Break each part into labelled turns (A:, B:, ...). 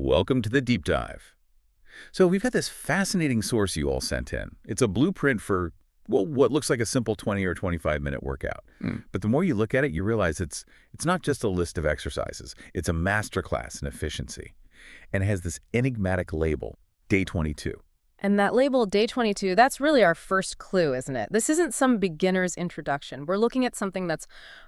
A: Welcome to the deep dive. So we've had this fascinating source you all sent in. It's a blueprint for, well, what looks like a simple 20 or 25-minute workout. But the more you look at it, you realize it's not just a list of exercises. It's a masterclass in efficiency. And it has this enigmatic label, Day 22.
B: And that label, Day 22, that's really our first clue, isn't it? This isn't some beginner's introduction. We're looking at something that's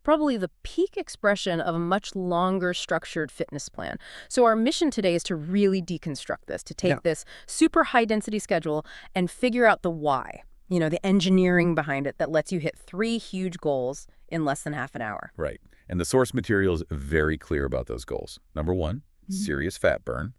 B: probably the peak expression of a much longer structured fitness plan. So our mission today is to really deconstruct this, to take this super high-density schedule and figure out the why, the engineering behind it that lets you hit 3 huge goals in less than half an hour.
A: Right. And the source material is very clear about those goals. Number 1, serious fat burn.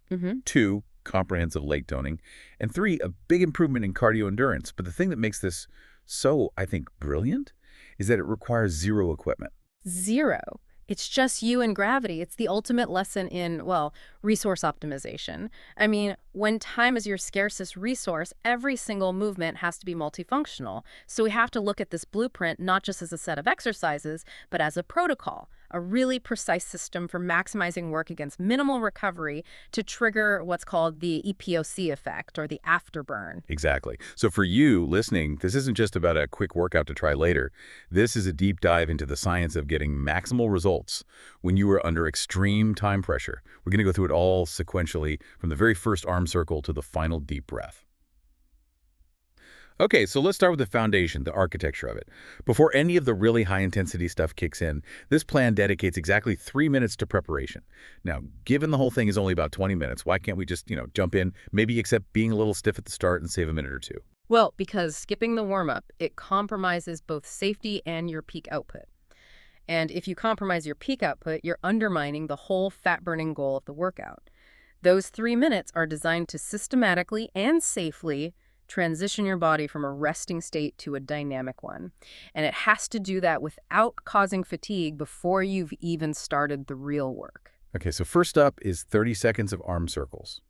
A: 2, comprehensive leg toning, and 3, a big improvement in cardio endurance. But the thing that makes this so, I think, brilliant is that it requires 0 equipment.
B: 0. It's just you and gravity. It's the ultimate lesson in, well, resource optimization. I mean, when time is your scarcest resource, every single movement has to be multifunctional. So we have to look at this blueprint not just as a set of exercises, but as a protocol, a really precise system for maximizing work against minimal recovery to trigger what's called the EPOC effect, or the afterburn.
A: Exactly. So for you listening, this isn't just about a quick workout to try later. This is a deep dive into the science of getting maximal results when you are under extreme time pressure. We're going to go through it all sequentially from the very first arm circle to the final deep breath. Okay, so let's start with the foundation, the architecture of it. Before any of the really high-intensity stuff kicks in, this plan dedicates exactly 3 minutes to preparation. Now, given the whole thing is only about 20 minutes, why can't we just, jump in, maybe accept being a little stiff at the start and save a minute or 2?
B: Well, because skipping the warm-up, it compromises both safety and your peak output. And if you compromise your peak output, you're undermining the whole fat-burning goal of the workout. Those 3 minutes are designed to systematically and safely transition your body from a resting state to a dynamic one. And it has to do that without causing fatigue before you've even started the real work.
A: Okay, so first up is 30 seconds of arm circles.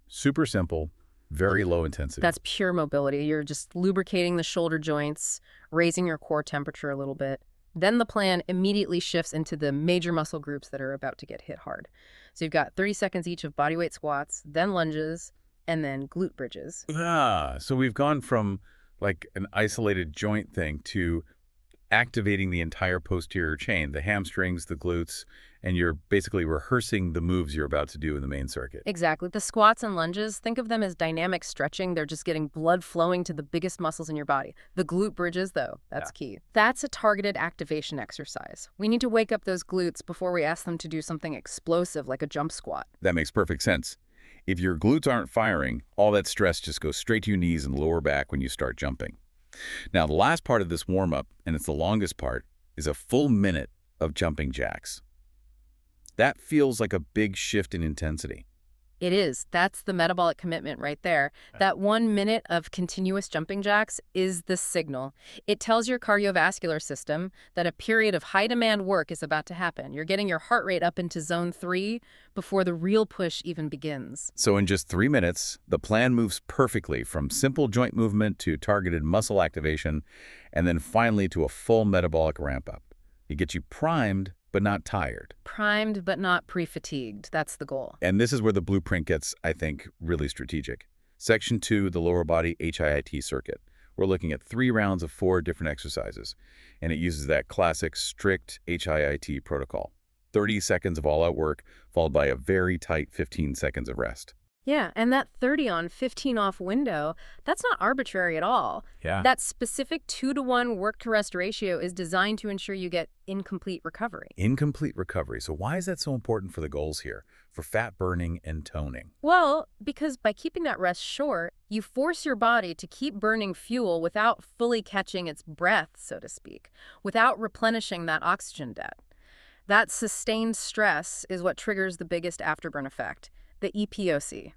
A: Super simple, very low intensity.
B: That's pure mobility. You're just lubricating the shoulder joints, raising your core temperature a little bit. Then the plan immediately shifts into the major muscle groups that are about to get hit hard. So you've got 30 seconds each of bodyweight squats, then lunges, and then glute bridges.
A: So we've gone from like an isolated joint thing to activating the entire posterior chain, the hamstrings, the glutes, and you're basically rehearsing the moves you're about to do in the main circuit.
B: Exactly. The squats and lunges, think of them as dynamic stretching. They're just getting blood flowing to the biggest muscles in your body. The glute bridges, though, that's key. That's a targeted activation exercise. We need to wake up those glutes before we ask them to do something explosive like a jump squat.
A: That makes perfect sense. If your glutes aren't firing, all that stress just goes straight to your knees and lower back when you start jumping. Now, the last part of this warm-up, and it's the longest part, is a full minute of jumping jacks. That feels like a big shift in intensity.
B: It is. That's the metabolic commitment right there. That 1 minute of continuous jumping jacks is the signal. It tells your cardiovascular system that a period of high-demand work is about to happen. You're getting your heart rate up into zone 3 before the real push even begins.
A: So in just 3 minutes, the plan moves perfectly from simple joint movement to targeted muscle activation, and then finally to a full metabolic ramp-up. It gets you primed, but not tired.
B: Primed, but not pre-fatigued. That's the goal.
A: And this is where the blueprint gets, I think, really strategic. Section 2, the lower body HIIT circuit. We're looking at 3 rounds of 4 different exercises, and it uses that classic strict HIIT protocol. 30 seconds of all-out work, followed by a very tight 15 seconds of rest.
B: Yeah, and that 30 on, 15 off window, that's not arbitrary at all.
A: Yeah.
B: That specific 2-to-1 work-to-rest ratio is designed to ensure you get incomplete recovery.
A: Incomplete recovery. So why is that so important for the goals here, for fat burning and toning?
B: Well, because by keeping that rest short, you force your body to keep burning fuel without fully catching its breath, so to speak, without replenishing that oxygen debt. That sustained stress is what triggers the biggest afterburn effect, the EPOC.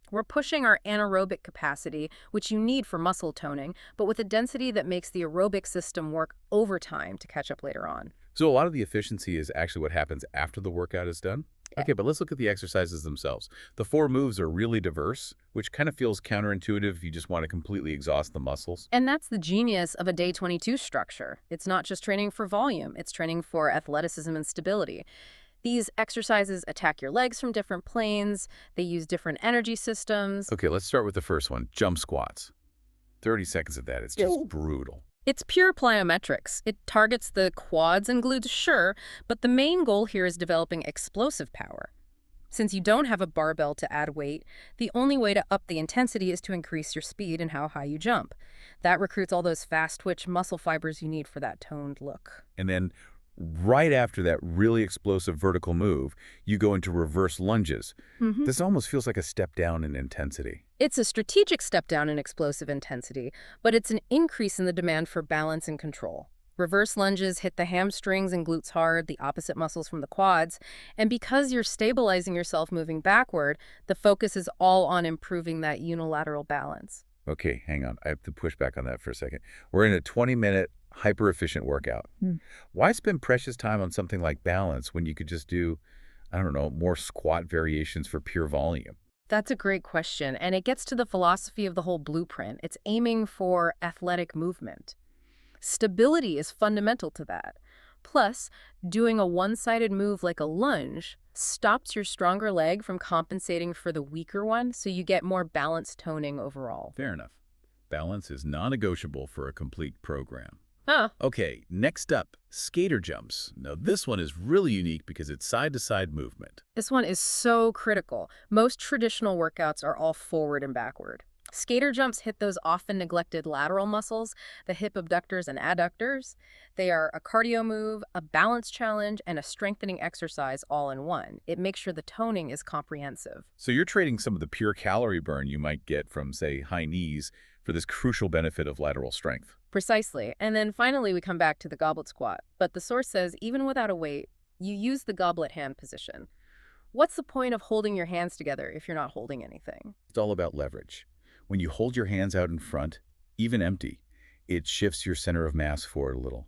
B: We're pushing our anaerobic capacity, which you need for muscle toning, but with a density that makes the aerobic system work overtime to catch up later on.
A: So a lot of the efficiency is actually what happens after the workout is done? Okay, but let's look at the exercises themselves. The 4 moves are really diverse, which kind of feels counterintuitive if you just want to completely exhaust the muscles.
B: And that's the genius of a Day 22 structure. It's not just training for volume, it's training for athleticism and stability. These exercises attack your legs from different planes. They use different energy systems.
A: Okay, let's start with the first one, jump squats. 30 seconds of that, it's just brutal.
B: It's pure plyometrics. It targets the quads and glutes, sure, but the main goal here is developing explosive power. Since you don't have a barbell to add weight, the only way to up the intensity is to increase your speed and how high you jump. That recruits all those fast-twitch muscle fibers you need for that toned look.
A: And then right after that really explosive vertical move, you go into reverse lunges. This almost feels like a step down in intensity.
B: It's a strategic step down in explosive intensity, but it's an increase in the demand for balance and control. Reverse lunges hit the hamstrings and glutes hard, the opposite muscles from the quads, and because you're stabilizing yourself moving backward, the focus is all on improving that unilateral balance.
A: Okay, hang on. I have to push back on that for a second. We're in a 20-minute hyper-efficient workout. Why spend precious time on something like balance when you could just do, I don't know, more squat variations for pure volume?
B: That's a great question, and it gets to the philosophy of the whole blueprint. It's aiming for athletic movement. Stability is fundamental to that. Plus, doing a one-sided move like a lunge stops your stronger leg from compensating for the weaker one, so you get more balanced toning overall.
A: Fair enough. Balance is non-negotiable for a complete program.
B: Huh.
A: Okay, next up, skater jumps. Now this one is really unique because it's side-to-side movement.
B: This one is so critical. Most traditional workouts are all forward and backward. Skater jumps hit those often neglected lateral muscles, the hip abductors and adductors. They are a cardio move, a balance challenge, and a strengthening exercise all in one. It makes sure the toning is comprehensive.
A: So you're trading some of the pure calorie burn you might get from, say, high knees for this crucial benefit of lateral strength.
B: Precisely. And then finally we come back to the goblet squat. But the source says even without a weight, you use the goblet hand position. What's the point of holding your hands together if you're not holding anything?
A: It's all about leverage. When you hold your hands out in front, even empty, it shifts your center of mass forward a little.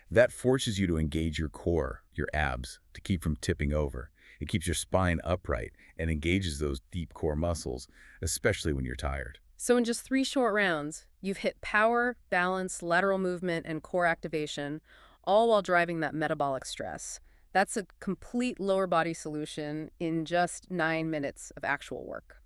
A: That forces you to engage your core, your abs, to keep from tipping over. It keeps your spine upright and engages those deep core muscles, especially when you're tired.
B: So in just 3 short rounds, you've hit power, balance, lateral movement, and core activation, all while driving that metabolic stress. That's a complete lower body solution in just 9 minutes of actual work.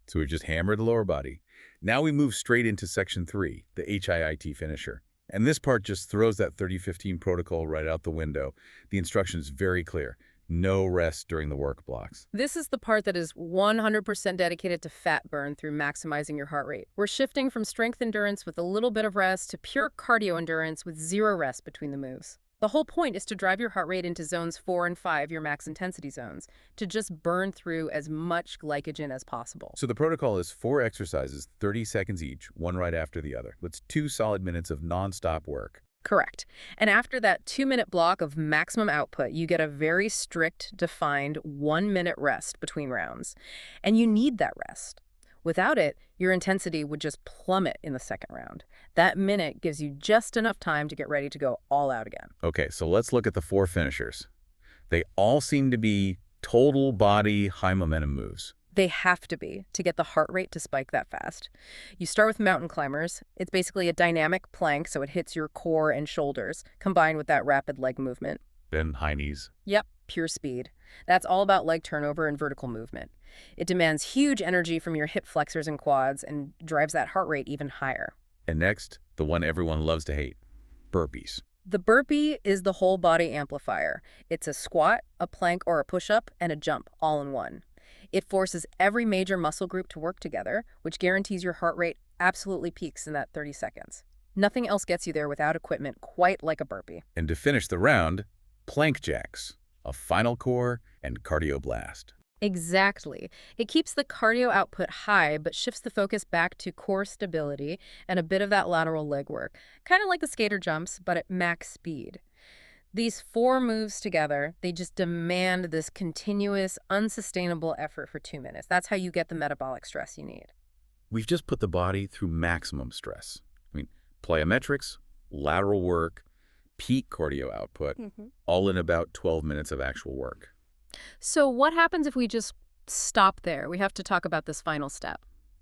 A: So we just hammered the lower body. Now we move straight into section 3, the HIIT finisher. And this part just throws that 30-15 protocol right out the window. The instruction is very clear. No rest during the work blocks.
B: This is the part that is 100% dedicated to fat burn through maximizing your heart rate. We're shifting from strength endurance with a little bit of rest to pure cardio endurance with 0 rest between the moves. The whole point is to drive your heart rate into zones 4 and 5, your max intensity zones, to just burn through as much glycogen as possible.
A: So the protocol is 4 exercises, 30 seconds each, one right after the other. That's 2 solid minutes of nonstop work.
B: Correct. And after that 2-minute block of maximum output, you get a very strict, defined 1-minute rest between rounds. And you need that rest. Without it, your intensity would just plummet in the second round. That minute gives you just enough time to get ready to go all out again.
A: Okay, so let's look at the 4 finishers. They all seem to be total body, high momentum moves.
B: They have to be to get the heart rate to spike that fast. You start with mountain climbers. It's basically a dynamic plank, so it hits your core and shoulders, combined with that rapid leg movement.
A: Then high knees.
B: Yep, pure speed. That's all about leg turnover and vertical movement. It demands huge energy from your hip flexors and quads and drives that heart rate even higher.
A: And next, the one everyone loves to hate, burpees.
B: The burpee is the whole body amplifier. It's a squat, a plank or a push-up, and a jump all in one. It forces every major muscle group to work together, which guarantees your heart rate absolutely peaks in that 30 seconds. Nothing else gets you there without equipment quite like a burpee.
A: And to finish the round, plank jacks, a final core and cardio blast.
B: Exactly. It keeps the cardio output high, but shifts the focus back to core stability and a bit of that lateral leg work. Kind of like the skater jumps, but at max speed. These 4 moves together, they just demand this continuous, unsustainable effort for 2 minutes. That's how you get the metabolic stress you need.
A: We've just put the body through maximum stress. Plyometrics, lateral work, peak cardio output, all in about 12 minutes of actual work.
B: So what happens if we just stop there? We have to talk about this final step,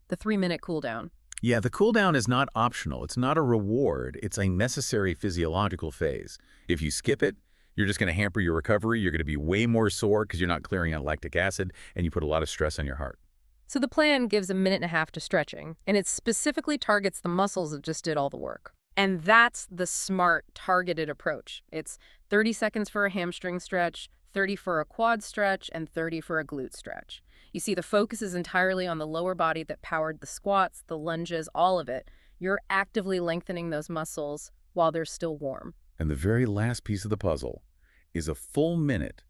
B: the 3-minute cool down.
A: Yeah, the cool down is not optional. It's not a reward. It's a necessary physiological phase. If you skip it, You're just going to hamper your recovery. You're going to be way more sore because you're not clearing out lactic acid, and you put a lot of stress on your heart.
B: So the plan gives a minute and a half to stretching, and it specifically targets the muscles that just did all the work. And that's the smart, targeted approach. It's 30 seconds for a hamstring stretch, 30 for a quad stretch, and 30 for a glute stretch. You see, the focus is entirely on the lower body that powered the squats, the lunges, all of it. You're actively lengthening those muscles while they're still warm.
A: And the very last piece of the puzzle is a full minute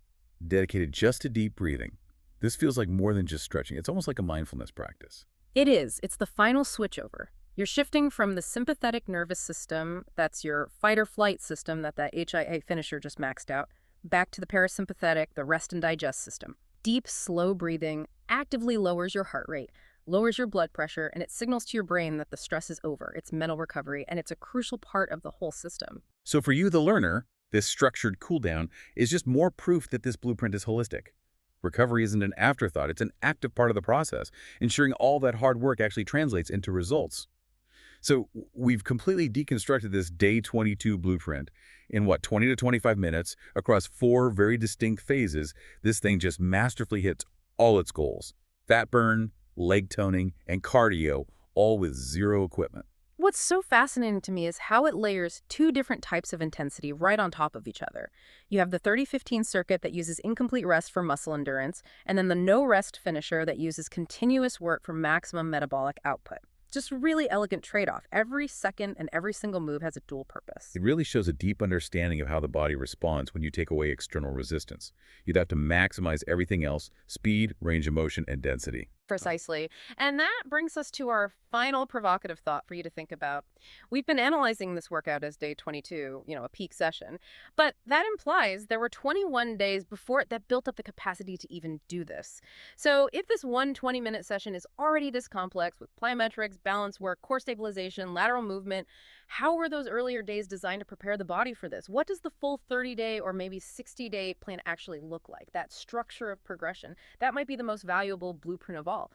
A: dedicated just to deep breathing. This feels like more than just stretching. It's almost like a mindfulness practice.
B: It is. It's the final switchover. You're shifting from the sympathetic nervous system, that's your fight or flight system that HIIT finisher just maxed out, back to the parasympathetic, the rest and digest system. Deep, slow breathing actively lowers your heart rate, lowers your blood pressure, and it signals to your brain that the stress is over. It's mental recovery, and it's a crucial part of the whole system.
A: So for you, the learner, this structured cool down is just more proof that this blueprint is holistic. Recovery isn't an afterthought. It's an active part of the process, ensuring all that hard work actually translates into results. So we've completely deconstructed this day 22 blueprint in, 20 to 25 minutes across 4 very distinct phases. This thing just masterfully hits all its goals: fat burn, leg toning, and cardio, all with zero equipment.
B: What's so fascinating to me is how it layers 2 different types of intensity right on top of each other. You have the 30-15 circuit that uses incomplete rest for muscle endurance, and then the no-rest finisher that uses continuous work for maximum metabolic output. Just really elegant trade-off. Every second and every single move has a dual purpose.
A: It really shows a deep understanding of how the body responds when you take away external resistance. You'd have to maximize everything else: speed, range of motion, and density.
B: Precisely. And that brings us to our final provocative thought for you to think about. We've been analyzing this workout as day 22, a peak session, but that implies there were 21 days before it that built up the capacity to even do this. So if this one 20-minute session is already this complex with plyometrics, balance work, core stabilization, lateral movement, how were those earlier days designed to prepare the body for this? What does the full 30-day or maybe 60-day plan actually look like? That structure of progression, that might be the most valuable blueprint of all.